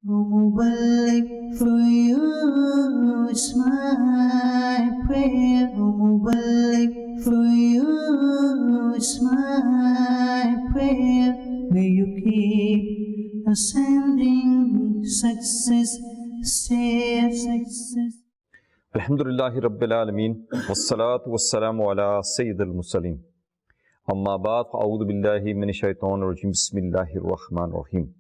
Mubarak for you is my prayer. Mubarak for you is my prayer. May you keep ascending success, success. Alhamdulillahi Rabbil Alameen, wassalatu wassalamu ala Sayyidil Mursaleen. Amma ba'd, fa'udhu billahi minash shaitanir rajim, bismillahir rahmanir rahim.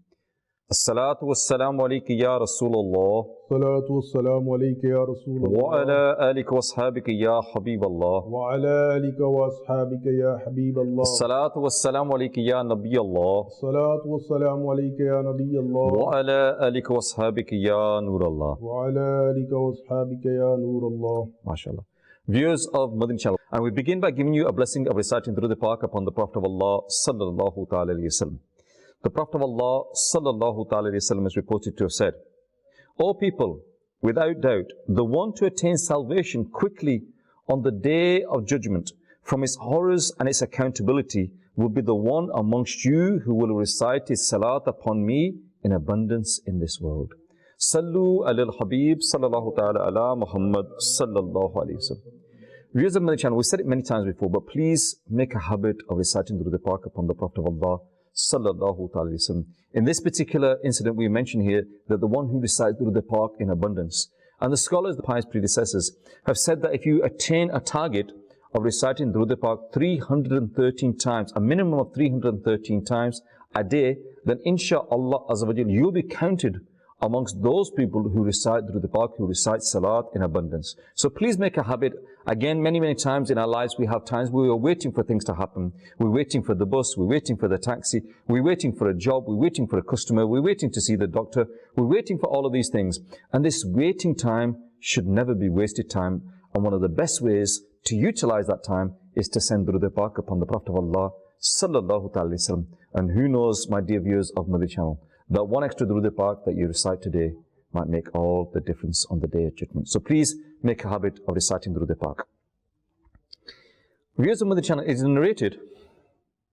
As-salatu wassalamu alayka ya Rasulullah. Salatu wassalamu alayka ya Rasulullah. Wa ala alika wa ashabika ya Habiballah. Wa ala alika wa ashabika ya Habiballah. As-salatu wassalamu alayka ya Nabiyallah. Salatu wassalamu alayka ya Nabiyallah. Wa ala alika wa ashabika ya Nurallah. Wa ala alika wa ashabika ya Nurallah. MashaAllah. Viewers of Madani Channel, and we begin by giving you a blessing of reciting Durud Pak upon the Prophet of Allah sallallahu ta'ala alayhi wa sallam. The Prophet of Allah sallallahu ta'ala alayhi wa sallam is reported to have said, O people, without doubt, the one to attain salvation quickly on the day of judgment from its horrors and its accountability will be the one amongst you who will recite his salat upon me in abundance in this world. Sallu alal Habib sallallahu ta'ala ala Muhammad sallallahu alayhi wa sallam. Viewers of Madani Channel, we've said it many times before, but please make a habit of reciting Durud Pak upon the Prophet of Allah sallallahu ta'ala alayhi wa sallam. In this particular incident, we mention here that the one who recites Durud Pak in abundance. And the scholars, the pious predecessors, have said that if you attain a target of reciting Durud Pak 313 times, a minimum of 313 times a day, then insha'Allah azza wa jal, you'll be counted amongst those people who recite Durud Pak, who recite Salat in abundance. So please make a habit. Again, many times in our lives, we have times where we are waiting for things to happen. We're waiting for the bus, we're waiting for the taxi, we're waiting for a job, we're waiting for a customer, we're waiting to see the doctor, we're waiting for all of these things. And this waiting time should never be wasted time. And one of the best ways to utilize that time is to send Durud Pak upon the Prophet of Allah sallallahu ta'ala alayhi wa sallam. And who knows, my dear viewers of Madani Channel, that one extra Durud Pak that you recite today might make all the difference on the day of judgment. So please make a habit of reciting Durud Pak. Viewers of Madani Channel, it is narrated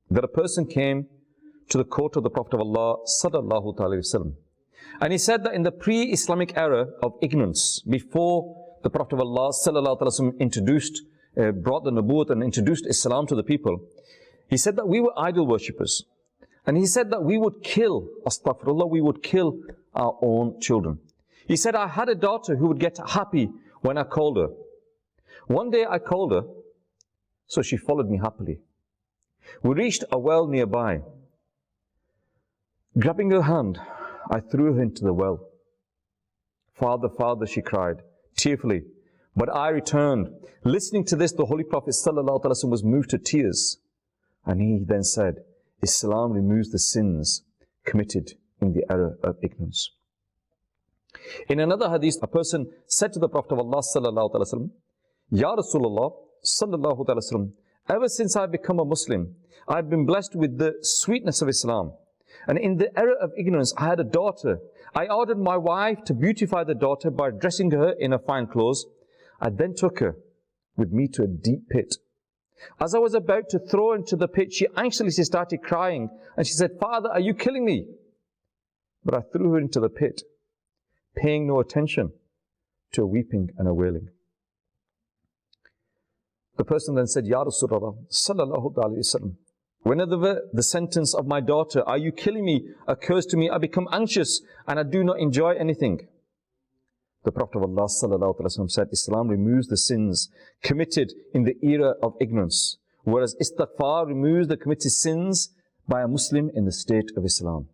that a person came to the court of the Prophet of Allah sallallahu ta'ala alayhi wa sallam. And he said that in the pre-Islamic era of ignorance, before the Prophet of Allah sallallahu ta'ala alayhi wa sallam brought the Nubuwwat and introduced Islam to the people, he said that we were idol worshippers. And he said that we would kill, astaghfirullah, we would kill our own children. He said, I had a daughter who would get happy when I called her. One day I called her, so she followed me happily. We reached a well nearby. Grabbing her hand, I threw her into the well. Father, Father, she cried, tearfully. But I returned. Listening to this, the Holy Prophet sallallahu alaihi wasallam was moved to tears. And he then said, Islam removes the sins committed in the era of ignorance. In another hadith, a person said to the Prophet of Allah sallallahu alaihi wasallam, Ya Rasulullah sallallahu alaihi wasallam, ever since I've become a Muslim, I've been blessed with the sweetness of Islam. And in the era of ignorance, I had a daughter. I ordered my wife to beautify the daughter by dressing her in her fine clothes. I then took her with me to a deep pit. As I was about to throw her into the pit, she anxiously started crying. And she said, Father, are you killing me? But I threw her into the pit, paying no attention to her weeping and her wailing. The person then said, Ya Rasulullah sallallahu alayhi wa sallam, whenever the sentence of my daughter, are you killing me, occurs to me, I become anxious and I do not enjoy anything. The Prophet of Allah sallallahu alaihi wasallam said, Islam removes the sins committed in the era of ignorance, whereas istighfar removes the committed sins by a Muslim in the state of Islam.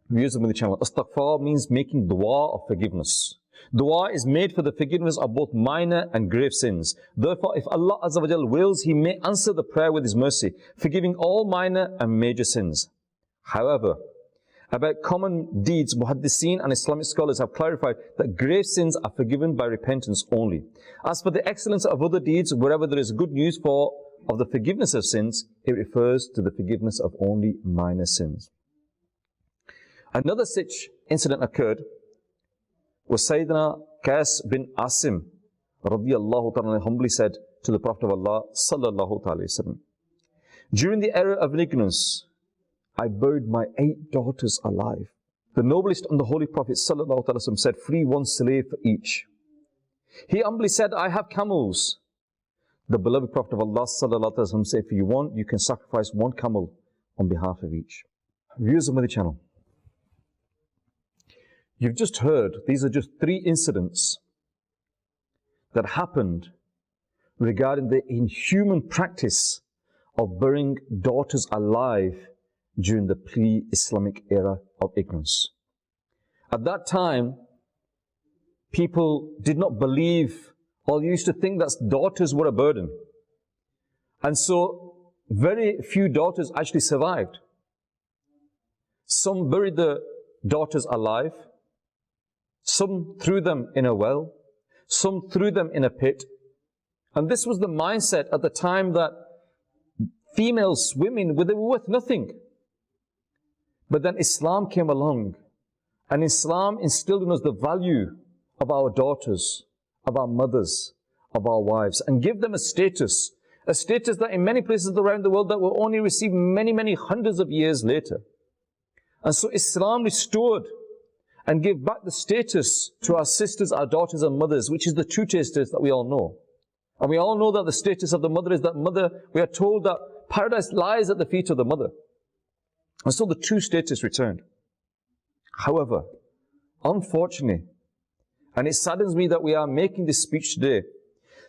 Viewers of Madani Channel, istighfar means making dua of forgiveness. Dua is made for the forgiveness of both minor and grave sins. Therefore, if Allah Azza wa Jal wills, He may answer the prayer with His mercy, forgiving all minor and major sins. However, about common deeds, muhaddiseen and Islamic scholars have clarified that grave sins are forgiven by repentance only. As for the excellence of other deeds, wherever there is good news of the forgiveness of sins, it refers to the forgiveness of only minor sins. Another such incident occurred was Sayyidina Qais bin Asim radiyallahu ta'ala humbly said to the Prophet of Allah sallallahu ta'ala wasallam, during the era of ignorance, I buried my 8 daughters alive. the noblest and the Holy Prophet ﷺ said, free one slave for each. He humbly said, I have camels. The beloved Prophet of Allah ﷺ said, if you want, you can sacrifice one camel on behalf of each. Viewers of Madani Channel, you've just heard, these are just 3 incidents that happened regarding the inhuman practice of burying daughters alive during the pre-Islamic era of ignorance. At that time, people did not believe or used to think that daughters were a burden. And so, very few daughters actually survived. Some buried the daughters alive, some threw them in a well, some threw them in a pit. And this was the mindset at the time that females, women, they were worth nothing. But then Islam came along, and Islam instilled in us the value of our daughters, of our mothers, of our wives, and give them a status that in many places around the world that will only receive many, many hundreds of years later. And so Islam restored and gave back the status to our sisters, our daughters and mothers, which is the true status that we all know. And we all know that the status of the mother is that mother, we are told that paradise lies at the feet of the mother. And so the true status returned. However, unfortunately, and it saddens me that we are making this speech today,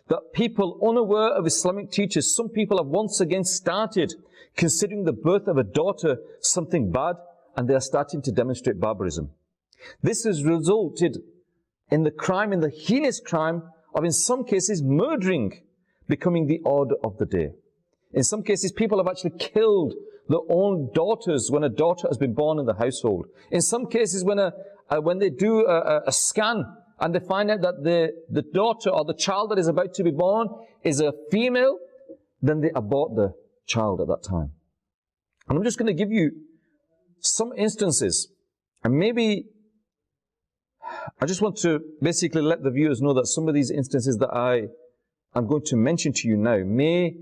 that people unaware of Islamic teachers, some people have once again started considering the birth of a daughter something bad, and they are starting to demonstrate barbarism. This has resulted in the crime, in the heinous crime of, in some cases, murdering becoming the order of the day. In some cases, people have actually killed their own daughters when a daughter has been born in the household. In some cases, when they do a scan and they find out that the daughter or the child that is about to be born is a female, then they abort the child at that time. And I'm just going to give you some instances, and maybe I just want to basically let the viewers know that some of these instances that I'm going to mention to you now may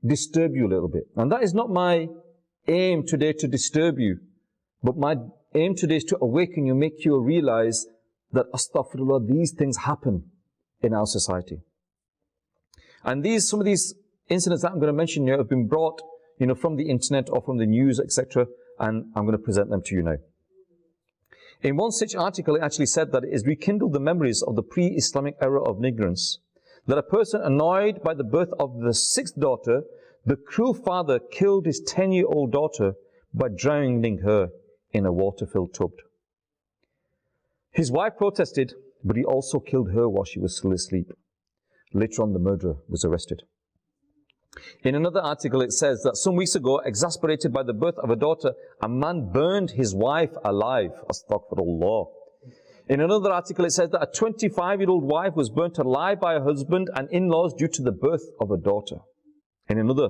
disturb you a little bit. And that is not my aim today to disturb you, but my aim today is to awaken you, make you realize that, astaghfirullah, these things happen in our society. And some of these incidents that I'm going to mention here have been brought, from the internet or from the news, etc., and I'm going to present them to you now. In one such article, it actually said that it has rekindled the memories of the pre-Islamic era of ignorance, that a person annoyed by the birth of the 6th daughter, the cruel father killed his 10-year-old daughter by drowning her in a water-filled tub. His wife protested, but he also killed her while she was still asleep. Later on, the murderer was arrested. In another article, it says that some weeks ago, exasperated by the birth of a daughter, a man burned his wife alive. Astaghfirullah. In another article, it says that a 25-year-old wife was burnt alive by her husband and in-laws due to the birth of a daughter. In another,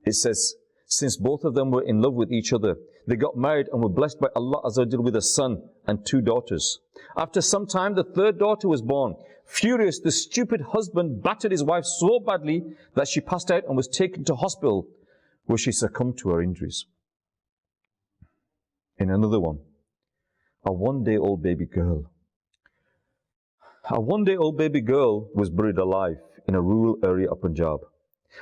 it says, since both of them were in love with each other, they got married and were blessed by Allah Azza wa Jalla with a son and 2 daughters. After some time, the 3rd daughter was born. Furious, the stupid husband battered his wife so badly that she passed out and was taken to hospital, where she succumbed to her injuries. In another one, a 1-day-old baby girl. A 1-day-old baby girl was buried alive in a rural area of Punjab.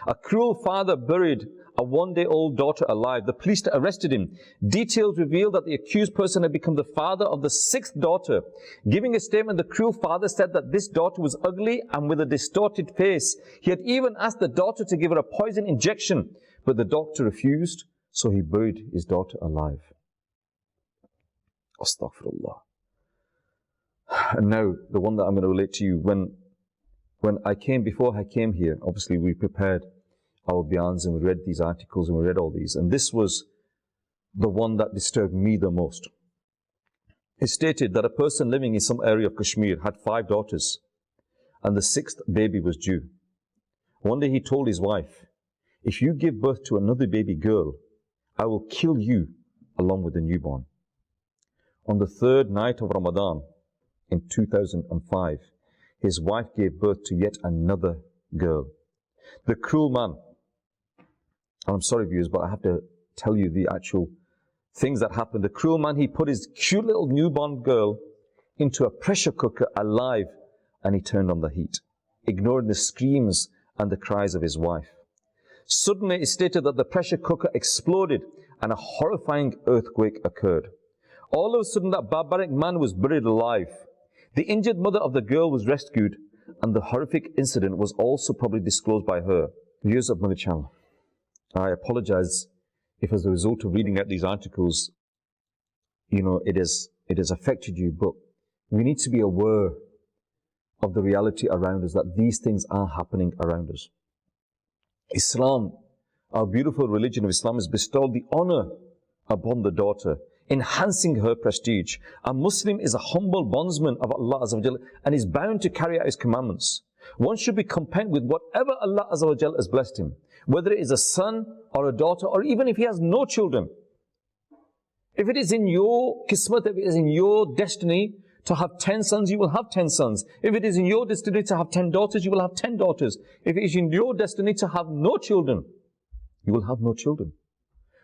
A cruel father buried a 1-day-old daughter alive. The police arrested him. Details revealed that the accused person had become the father of the 6th daughter. Giving a statement, the cruel father said that this daughter was ugly and with a distorted face. He had even asked the daughter to give her a poison injection, but the doctor refused, so he buried his daughter alive. Astaghfirullah. And now, the one that I'm going to relate to you. Before I came here, obviously we prepared our Bayans and we read these articles and we read all these. And this was the one that disturbed me the most. It stated that a person living in some area of Kashmir had 5 daughters and the 6th baby was due. One day he told his wife, if you give birth to another baby girl, I will kill you along with the newborn. On the 3rd night of Ramadan in 2005, his wife gave birth to yet another girl. The cruel man, and I'm sorry viewers, but I have to tell you the actual things that happened. The cruel man, he put his cute little newborn girl into a pressure cooker alive, and he turned on the heat, ignoring the screams and the cries of his wife. Suddenly it stated that the pressure cooker exploded and a horrifying earthquake occurred. All of a sudden that barbaric man was buried alive. The injured mother of the girl was rescued, and the horrific incident was also probably disclosed by her. Viewers of Madani Channel, I apologize if as a result of reading out these articles, it has affected you, but we need to be aware of the reality around us, that these things are happening around us. Islam, our beautiful religion of Islam, has bestowed the honor upon the daughter, enhancing her prestige. A Muslim is a humble bondsman of Allah Azza wa Jal and is bound to carry out His commandments. One should be content with whatever Allah Azza wa Jal has blessed him, whether it is a son or a daughter, or even if he has no children. If it is in your kismat, if it is in your destiny to have 10 sons, you will have 10 sons. If it is in your destiny to have 10 daughters, you will have 10 daughters. If it is in your destiny to have no children, you will have no children.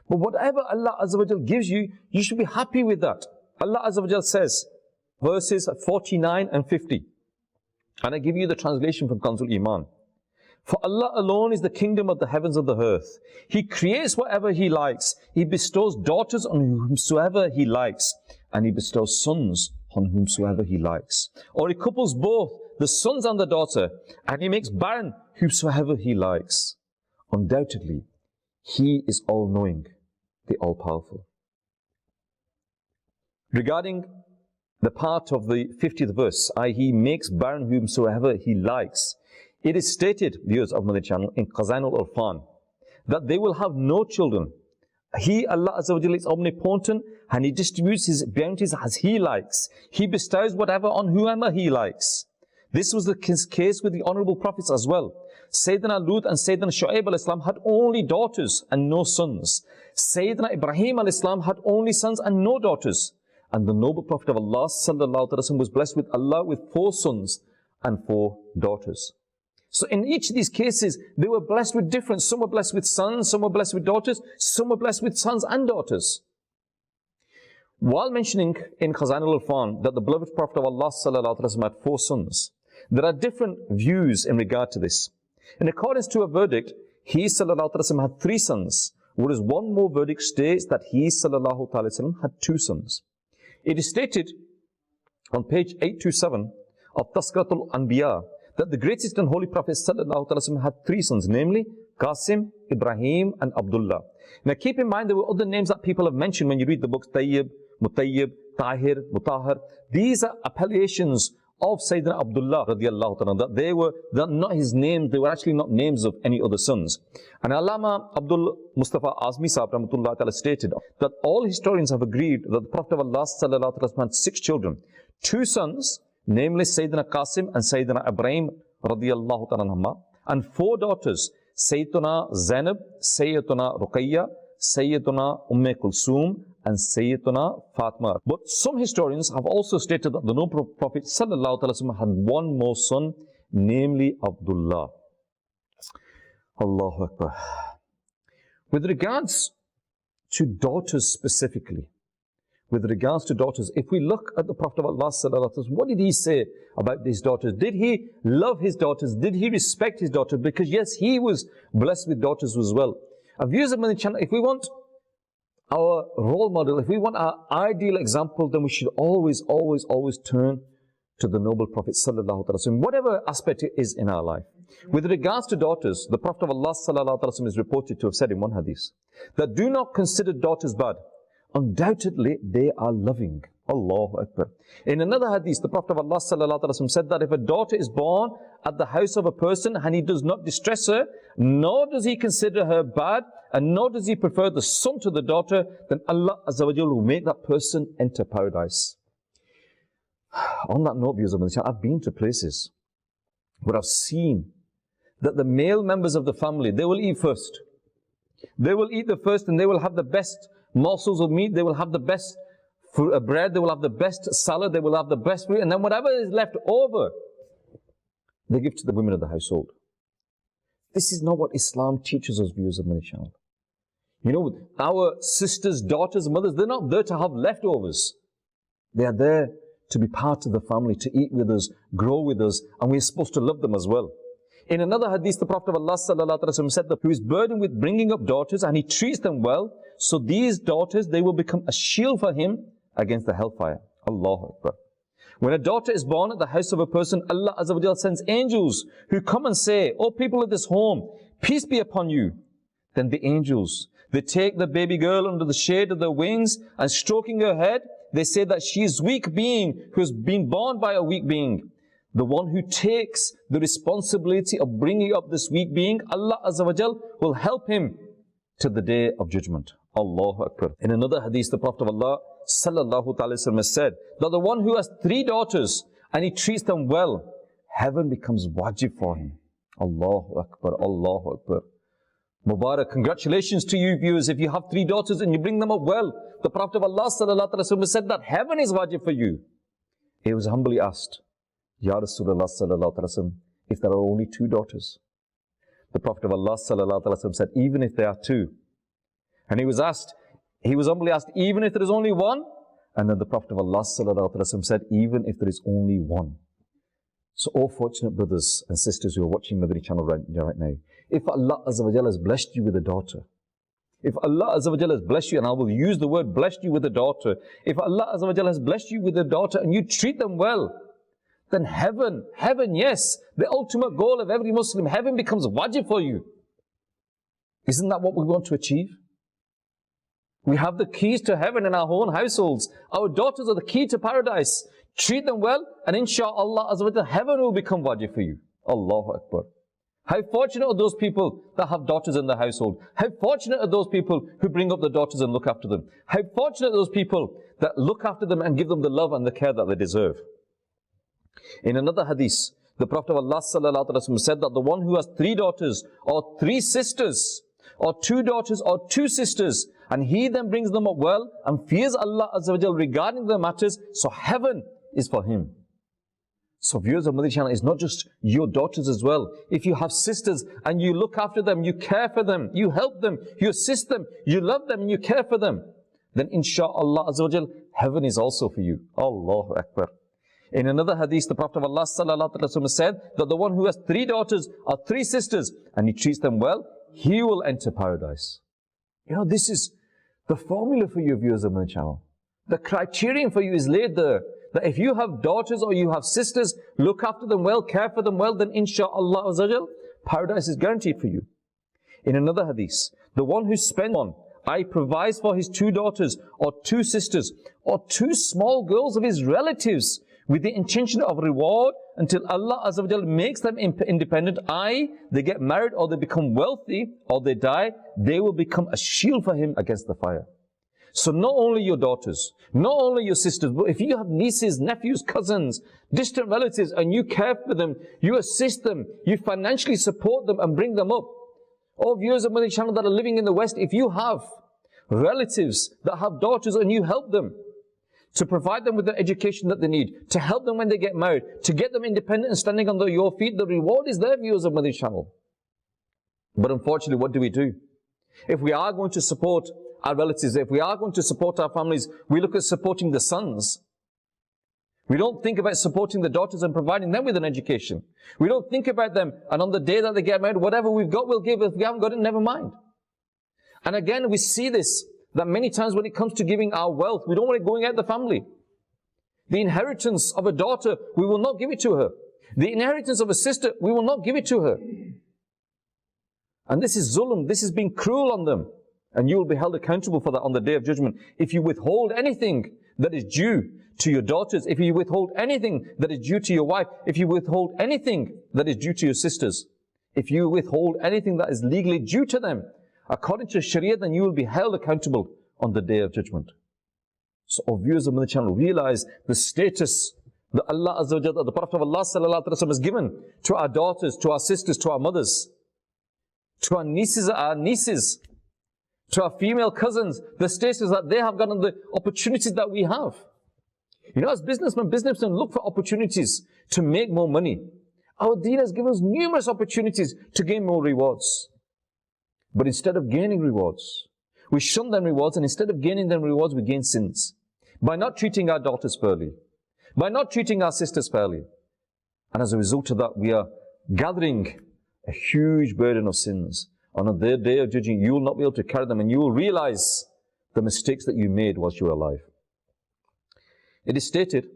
But whatever Allah Azza wa Jal gives you, you should be happy with that. Allah Azza wa Jal says, verses 49 and 50, and I give you the translation from Kanzul Iman. For Allah alone is the kingdom of the heavens and the earth. He creates whatever He likes. He bestows daughters on whomsoever He likes, and He bestows sons on whomsoever He likes. Or He couples both the sons and the daughter, and He makes barren whomsoever He likes. Undoubtedly, He is all-knowing, the all-powerful. Regarding the part of the 50th verse, i.e. He makes barren whomsoever He likes, it is stated, viewers of Madani Channel, in Khazanul Urfan, that they will have no children. He, Allah Azza wa Jalla, is omnipotent, and He distributes His bounties as He likes. He bestows whatever on whoever He likes. This was the case with the honorable prophets as well. Sayyidina Lut and Sayyidina Shu'aib al-Islam had only daughters and no sons. Sayyidina Ibrahim al-Islam had only sons and no daughters. And the noble Prophet of Allah sallallahu alaihi wasallam was blessed with Allah with 4 sons and 4 daughters. So in each of these cases, they were blessed with different. Some were blessed with sons, some were blessed with daughters, some were blessed with sons and daughters. While mentioning in Khazan al-Urfan that the beloved Prophet of Allah sallallahu alaihi wasallam had 4 sons, there are different views in regard to this. In accordance to a verdict, he sallallahu alaihi wasallam had 3 sons, whereas one more verdict states that he sallallahu alaihi wasallam had 2 sons. It is stated on page 827 of Tazkiratul Anbiya that the greatest and holy Prophet ﷺ had 3 sons, namely Qasim, Ibrahim and Abdullah. Now keep in mind there were other names that people have mentioned when you read the books, Tayyib, Mutayyib, Tahir, Mutahhar. These are appellations of Sayyidina Abdullah radiallahu ta'ala, that they were not his names, they were actually not names of any other sons. And Allama Abdul Mustafa Azmi Sahib rahmatullah ta'ala stated that all historians have agreed that the Prophet of Allah sallallahu alaihi wasallam had 6 children, 2 sons, namely Sayyidina Qasim and Sayyidina Ibrahim radiallahu ta'ala, and 4 daughters, Sayyidina Zainab, Sayyidina Ruqayya, Sayyidina Kulsum, and Sayyidina Fatima. But some historians have also stated that the noble Prophet sallallahu alaihi wasallam had 1 more son, namely Abdullah. Allahu Akbar. With regards to daughters specifically, if we look at the Prophet of Allah sallallahu alaihi wasallam, what did he say about these daughters? Did he love his daughters? Did he respect his daughters? Because yes, he was blessed with daughters as well. Our viewers of Madani Channel, if we want our role model, if we want our ideal example, then we should always turn to the noble Prophet sallallahu alaihi wasallam, whatever aspect it is in our life. With regards to daughters, the Prophet of Allah sallallahu alaihi wasallam is reported to have said in one hadith that do not consider daughters bad. Undoubtedly, they are loving. Allahu Akbar. In another hadith, the Prophet of Allah sallallahu alaihi wasallam said that if a daughter is born at the house of a person and he does not distress her, nor does he consider her bad, and nor does he prefer the son to the daughter, then Allah Azza wa Jalla will make that person enter paradise. On that note, viewers of Madani Channel, I've been to places where I've seen that the male members of the family, they will eat first. They will eat the first and they will have the best morsels of meat, they will have the best bread, they will have the best salad, they will have the best fruit, and then whatever is left over, they give to the women of the household. This is not what Islam teaches us, viewers of Madani Channel. You know, our sisters, daughters, mothers, they're not there to have leftovers. They are there to be part of the family, to eat with us, grow with us, and we're supposed to love them as well. In another hadith, the Prophet of Allah ﷺ said that who is burdened with bringing up daughters and he treats them well, so these daughters, they will become a shield for him against the hellfire. Allahu Akbar. When a daughter is born at the house of a person, Allah Azza wa Jal sends angels who come and say, "O people of this home, peace be upon you." Then the angels, they take the baby girl under the shade of their wings and stroking her head, they say that she is weak being who has been born by a weak being. The one who takes the responsibility of bringing up this weak being, Allah Azza wa Jal will help him to the day of judgment. Allahu Akbar. In another hadith, the Prophet of Allah sallallahu ta'ala has said that the one who has 3 daughters and he treats them well, heaven becomes wajib for him. Allahu Akbar, Allahu Akbar. Mubarak, congratulations to you viewers if you have 3 daughters and you bring them up well. The Prophet of Allah sallallahu ta'ala has said that heaven is wajib for you. He was humbly asked, Ya Rasulullah sallallahu ta'ala wasallam, if there are only 2 daughters? The Prophet of Allah sallallahu ta'ala wasallam said, even if there are 2. And he was humbly asked, even if there is only 1? And then the Prophet of Allah sallallahu ta'ala wasallam said, even if there is only 1. So, all fortunate brothers and sisters who are watching Madani Channel right now, if Allah Azza wa Jalla has blessed you with a daughter, if Allah Azza wa Jalla has blessed you, and I will use the word blessed you with a daughter, if Allah Azza wa Jalla has blessed you with a daughter and you treat them well, then heaven, yes, the ultimate goal of every Muslim, heaven becomes wajib for you. Isn't that what we want to achieve? We have the keys to heaven in our own households. Our daughters are the key to paradise. Treat them well, and inshallah, Azza wa Jalla, heaven will become wajib for you. Allahu Akbar. How fortunate are those people that have daughters in their household? How fortunate are those people who bring up their daughters and look after them? How fortunate are those people that look after them and give them the love and the care that they deserve? In another hadith, the Prophet of Allah sallallahu alaihi wasallam said that the one who has 3 daughters or 3 sisters, or 2 daughters or 2 sisters, and he then brings them up well and fears Allah Azza wa Jal regarding their matters, so heaven is for him. So viewers of Madani Channel, it's not just your daughters as well. If you have sisters and you look after them, you care for them, you help them, you assist them, you love them and you care for them, then inshaAllah Azza wa Jal, heaven is also for you. Allahu Akbar. In another hadith, the Prophet of Allah sallallahu alaihi wasallam said that the one who has 3 daughters or 3 sisters and he treats them well, he will enter paradise. You know, this is the formula for you viewers of Madani Channel. The criterion for you is laid there. That if you have daughters or you have sisters, look after them well, care for them well, then inshaAllah Azza wa Jal, paradise is guaranteed for you. In another hadith, the one who spends on, I provides for his 2 daughters or 2 sisters or 2 small girls of his relatives with the intention of reward until Allah Azza wa Jal makes them independent, they get married or they become wealthy or they die, they will become a shield for him against the fire. So not only your daughters, not only your sisters, but if you have nieces, nephews, cousins, distant relatives, and you care for them, you assist them, you financially support them and bring them up. All viewers of Madani Channel that are living in the West, if you have relatives that have daughters and you help them, to provide them with the education that they need, to help them when they get married, to get them independent and standing on your feet, the reward is there, viewers of Madani Channel. But unfortunately, what do? If we are going to support our relatives, if we are going to support our families, we look at supporting the sons. We don't think about supporting the daughters and providing them with an education. We don't think about them, and on the day that they get married, whatever we've got, we'll give. If we haven't got it, never mind. And again, we see this, that many times when it comes to giving our wealth, we don't want it going out the family. The inheritance of a daughter, we will not give it to her. The inheritance of a sister, we will not give it to her. And this is zulm, this is being cruel on them. And you will be held accountable for that on the day of judgment. If you withhold anything that is due to your daughters, if you withhold anything that is due to your wife, if you withhold anything that is due to your sisters, if you withhold anything that is legally due to them, according to Sharia, then you will be held accountable on the day of judgment. So, our viewers of Madani Channel, realize the status that Allah Azza wa Jalla, the Prophet of Allah sallallahu alaihi wasallam has given to our daughters, to our sisters, to our mothers, to our nieces, to our female cousins, the status that they have gotten, the opportunities that we have. You know, as businessmen look for opportunities to make more money. Our Deen has given us numerous opportunities to gain more rewards. But instead of gaining rewards, We shun them rewards, and instead of gaining them rewards, we gain sins. By not treating our daughters fairly, by not treating our sisters fairly. And as a result of that, we are gathering a huge burden of sins. On the day of judging, you will not be able to carry them, and you will realize the mistakes that you made whilst you were alive. It is stated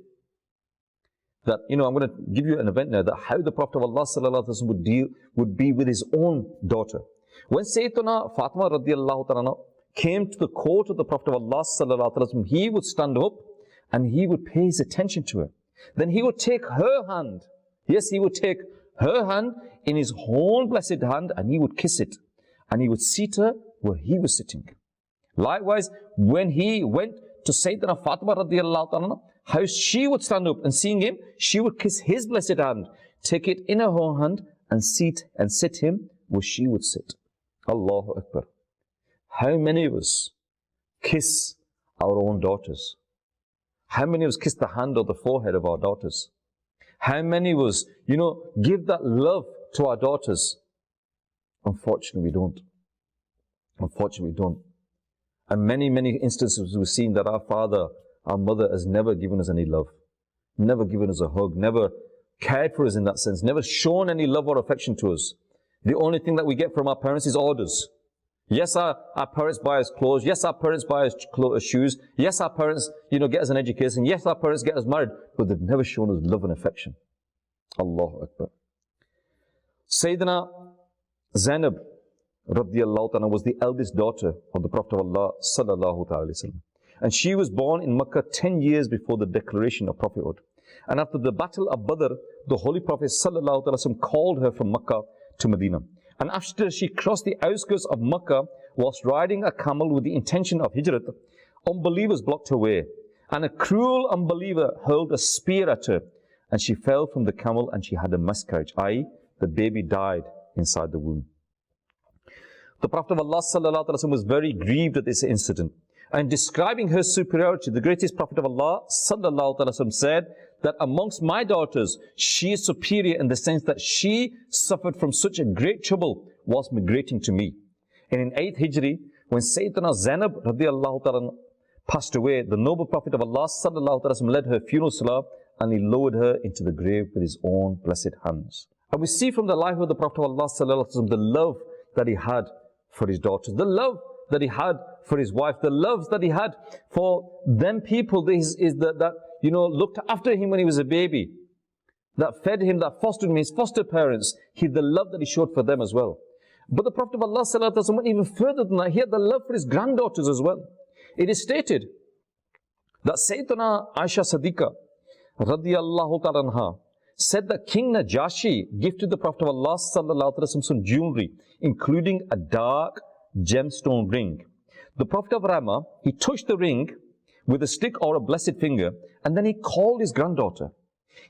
that, I'm going to give you an event now, that how the Prophet of Allah sallallahu alaihi wasallam would be with his own daughter. When Sayyidina Fatima radiallahu ta'ala came to the court of the Prophet of Allah sallallahu alaihi wasallam, he would stand up and he would pay his attention to her. Then he would take her hand. Yes, he would take her hand in his own blessed hand and he would kiss it. And he would seat her where he was sitting. Likewise, when he went to Sayyidina Fatima radiallahu ta'ala, how she would stand up and seeing him, she would kiss his blessed hand, take it in her own hand and sit him where she would sit. Allahu Akbar. How many of us kiss our own daughters? How many of us kiss the hand or the forehead of our daughters? How many of us, give that love to our daughters? Unfortunately, we don't. Unfortunately, we don't. And many, many instances we've seen that our father, our mother has never given us any love, never given us a hug, never cared for us in that sense, never shown any love or affection to us. The only thing that we get from our parents is orders. Yes, our parents buy us clothes. Yes, our parents buy us shoes. Yes, our parents, get us an education. Yes, our parents get us married. But they've never shown us love and affection. Allahu Akbar. Sayyidina Zainab radiyallahu ta'ala was the eldest daughter of the Prophet of Allah sallallahu ta'ala wasallam. And she was born in Makkah 10 years before the declaration of prophethood. And after the battle of Badr, the Holy Prophet sallallahu ta'ala wasallam called her from Makkah to Medina. And after she crossed the outskirts of Makkah whilst riding a camel with the intention of hijrat, unbelievers blocked her way. And a cruel unbeliever hurled a spear at her. And she fell from the camel and she had a miscarriage, i.e. the baby died inside the womb. The Prophet of Allah sallallahu alaihi wasallam was very grieved at this incident. And describing her superiority, the greatest Prophet of Allah sallallahu alaihi wasallam said that amongst my daughters, she is superior in the sense that she suffered from such a great trouble whilst migrating to me. And in 8th Hijri, when Sayyidina Zainab radiallahu ta'ala passed away, the noble Prophet of Allah sallallahu alaihi wasallam led her funeral salah and he lowered her into the grave with his own blessed hands. And we see from the life of the Prophet of Allah sallallahu alaihi wasallam the love that he had for his daughters, the love that he had for his wife, the love that he had for them people that looked after him when he was a baby, that fed him, that fostered him, his foster parents, the love that he showed for them as well. But the Prophet of Allah sallallahu alaihi wasallam went even further than that. He had the love for his granddaughters as well. It is stated that Sayyidina Aisha Siddiqa radiyallahu ta'ala anha said that King Najashi gifted the Prophet of Allah sallallahu alaihi wasallam some jewelry, including a dark gemstone ring. The Prophet of Rahmah, he touched the ring with a stick or a blessed finger, and then he called his granddaughter.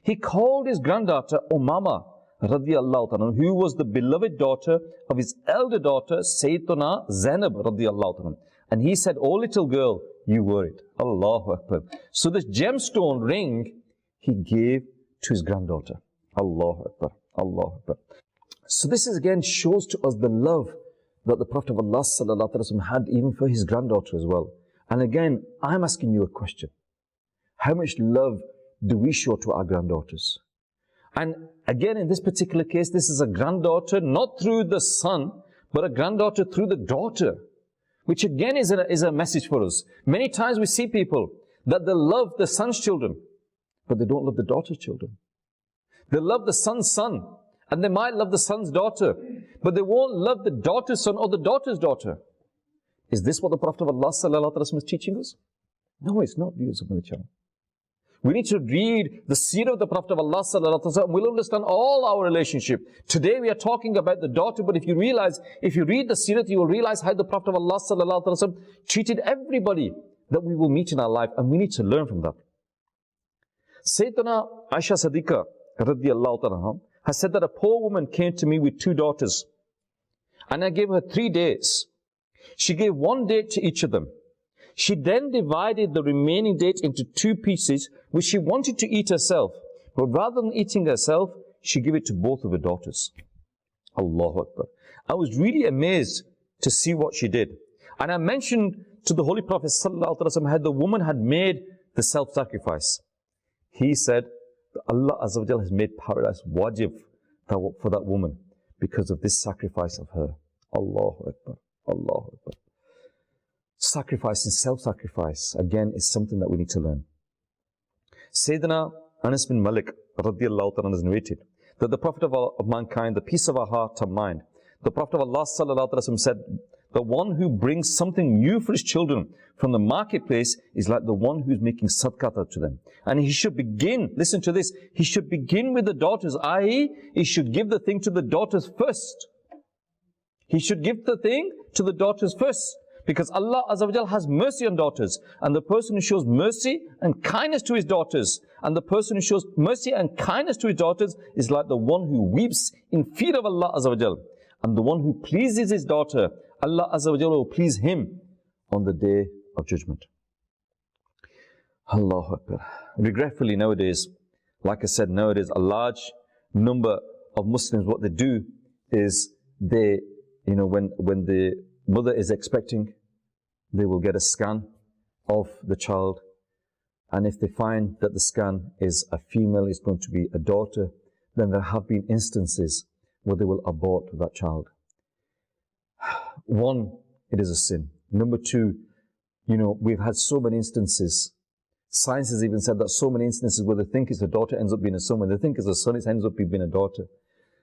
He called his granddaughter Umama radiyallahu ta'ala, who was the beloved daughter of his elder daughter Sayyidina Zainab radiyallahu ta'ala. And he said, "Oh little girl, you wear it." Allahu Akbar. So this gemstone ring he gave to his granddaughter. Allahu Akbar. Allahu Akbar. So this is again shows to us the love that the Prophet of Allah sallallahu alaihi wasallam had even for his granddaughter as well. And again, I'm asking you a question. How much love do we show to our granddaughters? And again, in this particular case, this is a granddaughter, not through the son, but a granddaughter through the daughter, which again is a message for us. Many times we see people that they love the son's children, but they don't love the daughter's children. They love the son's son, and they might love the son's daughter, but they won't love the daughter's son or the daughter's daughter. Is this what the Prophet of Allah sallallahu alaihi wasallam is teaching us? No, it's not, viewers of Madani Channel. We need to read the seerah of the Prophet of Allah sallallahu alaihi wasallam. We'll understand all our relationship. Today we are talking about the daughter, but if you read the seerah, you will realize how the Prophet of Allah sallallahu alaihi wasallam treated everybody that we will meet in our life, and we need to learn from that. Sayyidina Aisha Siddiqa radiyallahu ta'ala has said that a poor woman came to me with 2 daughters, and I gave her 3 dates. She gave 1 date to each of them. She then divided the remaining date into 2 pieces, which she wanted to eat herself. But rather than eating herself, she gave it to both of her daughters. Allahu Akbar. I was really amazed to see what she did. And I mentioned to the Holy Prophet ﷺ how the woman had made the self-sacrifice. He said that Allah Azza wa Jal has made paradise wajib for that woman because of this sacrifice of her. Allahu Akbar, Allahu Akbar. Sacrifice and self-sacrifice, again, is something that we need to learn. Sayyidina Anas bin Malik radiyallahu ta'ala has narrated that the Prophet of mankind, the peace of our heart and mind, the Prophet of Allah sallallahu alaihi wasallam said, the one who brings something new for his children from the marketplace is like the one who's making sadaqah to them. And he should begin, listen to this, he should begin with the daughters, i.e., he should give the thing to the daughters first. He should give the thing to the daughters first. Because Allah Azza wa Jal has mercy on daughters. And the person who shows mercy and kindness to his daughters, and the person who shows mercy and kindness to his daughters is like the one who weeps in fear of Allah Azza wa Jal. And the one who pleases his daughter, Allah Azza wa Jal will please him on the day of judgment. Allahu Akbar. Regretfully nowadays, like I said, nowadays a large number of Muslims, what they do is they, when the mother is expecting, they will get a scan of the child, and if they find that the scan is a female, is going to be a daughter, then there have been instances where they will abort that child. One, it is a sin. Number two, we've had so many instances. Science has even said that so many instances where they think it's a daughter ends up being a son, when they think it's a son, it ends up being a daughter.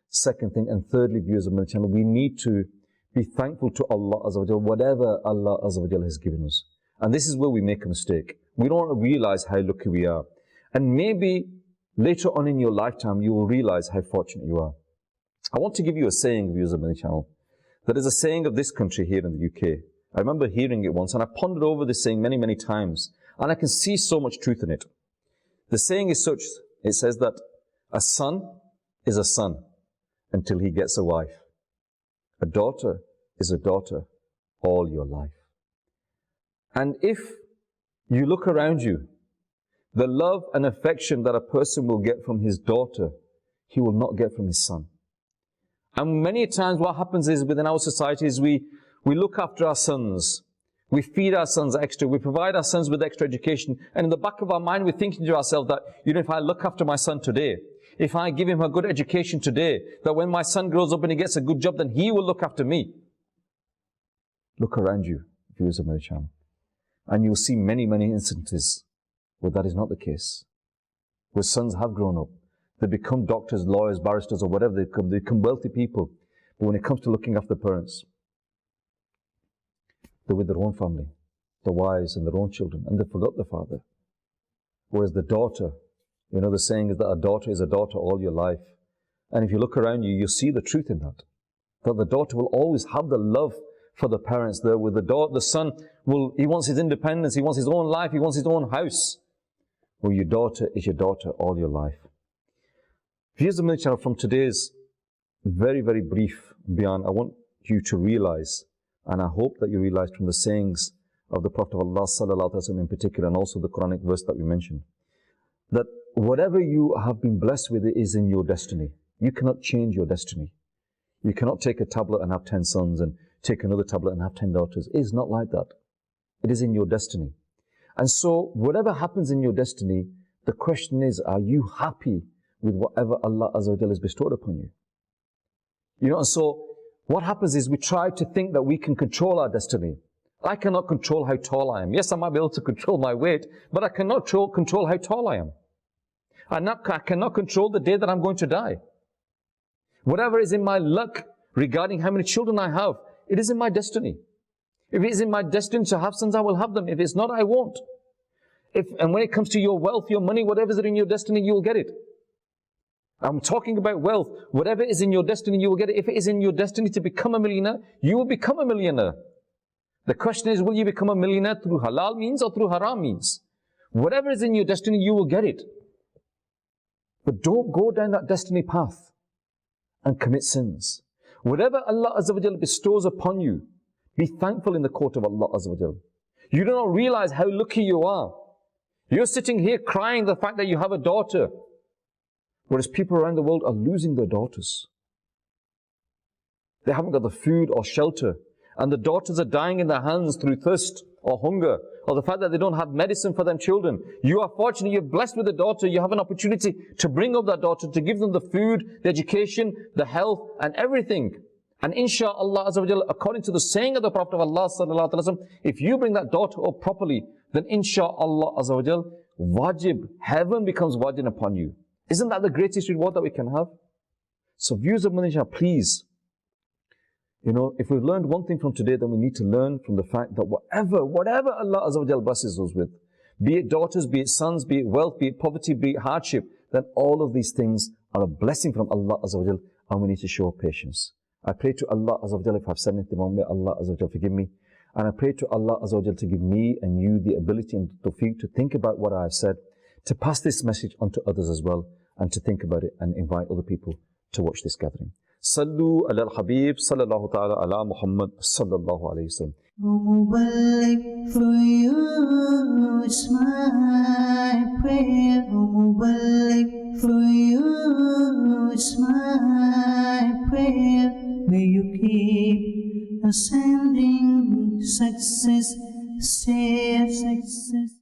Second thing, and thirdly, viewers of Madani Channel, we need to be thankful to Allah Azza wa Jal, whatever Allah Azza wa Jal has given us. And this is where we make a mistake. We don't realize how lucky we are. And maybe later on in your lifetime, you will realize how fortunate you are. I want to give you a saying, viewers of Madani Channel. That is a saying of this country here in the UK. I remember hearing it once, and I pondered over this saying many, many times. And I can see so much truth in it. The saying is such, it says that a son is a son until he gets a wife. A daughter is a daughter all your life. And if you look around you, the love and affection that a person will get from his daughter, he will not get from his son. And many times what happens is within our societies, we look after our sons. We feed our sons extra. We provide our sons with extra education. And in the back of our mind, we're thinking to ourselves that, if I look after my son today, if I give him a good education today, that when my son grows up and he gets a good job, then he will look after me. Look around you, viewers of Madani Channel, and you'll see many, many instances where that is not the case. Where sons have grown up. They become doctors, lawyers, barristers, or whatever they become wealthy people. But when it comes to looking after parents, they're with their own family, their wives and their own children, and they forgot the father. Whereas the daughter, the saying is that a daughter is a daughter all your life. And if you look around you, you'll see the truth in that. That the daughter will always have the love for the parents there. With the son, he wants his independence, he wants his own life, he wants his own house. Well, your daughter is your daughter all your life. Here's the Madani Channel from today's very, very brief Bayan. I want you to realize, and I hope that you realize from the sayings of the Prophet of Allah sallallahu alaihi wasallam in particular, and also the Quranic verse that we mentioned, that whatever you have been blessed with is in your destiny. You cannot change your destiny. You cannot take a tablet and have 10 sons and take another tablet and have 10 daughters. It is not like that. It is in your destiny. And so, whatever happens in your destiny, the question is, are you happy with whatever Allah Azza wa Jalla has bestowed upon you? And so, what happens is we try to think that we can control our destiny. I cannot control how tall I am. Yes, I might be able to control my weight, but I cannot control how tall I am. I cannot control the day that I'm going to die. Whatever is in my luck regarding how many children I have, it is in my destiny. If it is in my destiny to have sons, I will have them. If it's not, I won't. And when it comes to your wealth, your money, whatever is in your destiny, you will get it. I'm talking about wealth. Whatever is in your destiny, you will get it. If it is in your destiny to become a millionaire, you will become a millionaire. The question is, will you become a millionaire through halal means or through haram means? Whatever is in your destiny, you will get it. But don't go down that destiny path and commit sins. Whatever Allah Azza wa Jalla bestows upon you, be thankful in the court of Allah Azza wa Jalla. You do not realize how lucky you are. You're sitting here crying the fact that you have a daughter, whereas people around the world are losing their daughters. They haven't got the food or shelter. and the daughters are dying in their hands through thirst or hunger, or the fact that they don't have medicine for them children. You are fortunate, you're blessed with a daughter, you have an opportunity to bring up that daughter, to give them the food, the education, the health, and everything. And inshaAllah, according to the saying of the Prophet of Allah sallallahu alaihi wasallam, if you bring that daughter up properly, then inshaAllah, wajib, heaven becomes wajib upon you. Isn't that the greatest reward that we can have? So viewers of Madani Channel, please, if we've learned one thing from today, then we need to learn from the fact that whatever Allah blesses us with, be it daughters, be it sons, be it wealth, be it poverty, be it hardship, then all of these things are a blessing from Allah and we need to show patience. I pray to Allah if I've said anything wrong, may Allah forgive me. And I pray to Allah to give me and you the ability and the tawfiq to think about what I have said, to pass this message on to others as well, and to think about it and invite other people to watch this gathering. Sallu ala al-Habib, sallallahu ta'ala ala Muhammad, sallallahu alayhi wa sallam. Mubarak for you, it's my prayer. Mubarak for you, it's my prayer. May you keep ascending success, say success.